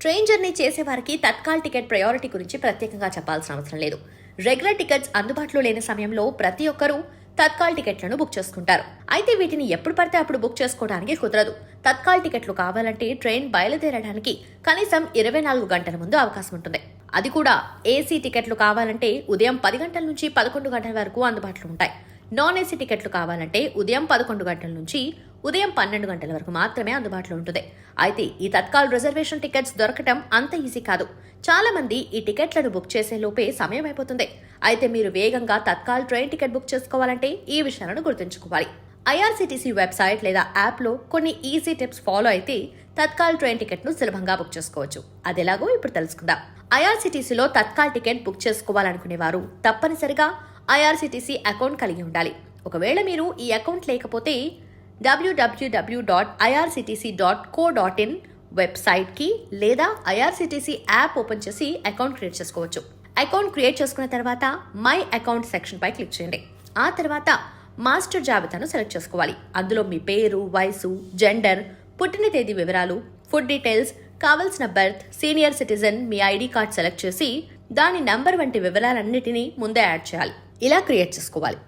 Train journey చేసే వారికి Tatkal ticket priority గురించి ప్రత్యేకంగా చెప్పాల్సిన అవసరం లేదు. రెగ్యులర్ టికెట్స్ అందుబాటులో లేని సమయంలో ప్రతి ఒక్కరూ తత్కాల్ టికెట్లను బుక్ చేసుకుంటారు. అయితే వీటిని ఎప్పుడు పడితే అప్పుడు బుక్ చేసుకోవడానికి కుదరదు. తత్కాల్ టికెట్లు కావాలంటే ట్రైన్ బయలుదేరడానికి కనీసం 24 గంటల ముందు అవకాశం ఉంటుంది. అది కూడా ఏసీ టికెట్లు కావాలంటే ఉదయం 10 గంటల నుంచి 11 గంటల వరకు అందుబాటులో ఉంటాయి. నాన్ ఏసీ టికెట్లు కావాలంటే ఉదయం 11 గంటల నుంచి ఉదయం 12 గంటల వరకు మాత్రమే అందుబాటులో ఉంటుంది. అయితే ఈ తత్కాల్ రిజర్వేషన్ టికెట్స్ దొరకటం అంత ఈజీ కాదు. చాలా మంది ఈ టికెట్లను బుక్ చేసే లోపే సమయం అయిపోతుంది. అయితే మీరు వేగంగా తత్కాల్ ట్రైన్ టికెట్ బుక్ చేసుకోవాలంటే ఈ విషయాలను గుర్తుంచుకోవాలి. ఐఆర్సీటీసీ వెబ్సైట్ లేదా యాప్లో కొన్ని ఈజీ టిప్స్ ఫాలో అయితే తత్కాల్ ట్రైన్ టికెట్ను సులభంగా బుక్ చేసుకోవచ్చు. అదెలాగో ఇప్పుడు తెలుసుకుందాం. ఐఆర్సీటీసీలో తత్కాల్ టికెట్ బుక్ చేసుకోవాలనుకునే వారు తప్పనిసరిగా ఐఆర్సీటీసీ అకౌంట్ కలిగి ఉండాలి. ఒకవేళ మీరు ఈ అకౌంట్ లేకపోతే www.irctc.co.in వెబ్సైట్కి లేదా ఐఆర్సీటీసీ యాప్ ఓపెన్ చేసి అకౌంట్ క్రియేట్ చేసుకోవచ్చు. అకౌంట్ క్రియేట్ చేసుకున్న తర్వాత మై అకౌంట్ సెక్షన్ పై క్లిక్ చేయండి. ఆ తర్వాత మాస్టర్ జాబితాను సెలెక్ట్ చేసుకోవాలి. అందులో మీ పేరు, వయసు, జెండర్, పుట్టిన తేదీ వివరాలు, ఫుడ్ డీటెయిల్స్, కావలసిన బెర్త్, సీనియర్ సిటిజన్, మీ ఐడి కార్డ్ సెలెక్ట్ చేసి దాని నంబర్ వంటి వివరాలన్నిటినీ ముందే యాడ్ చేయాలి. ఇలా క్రియేట్ చేసుకోవాలి.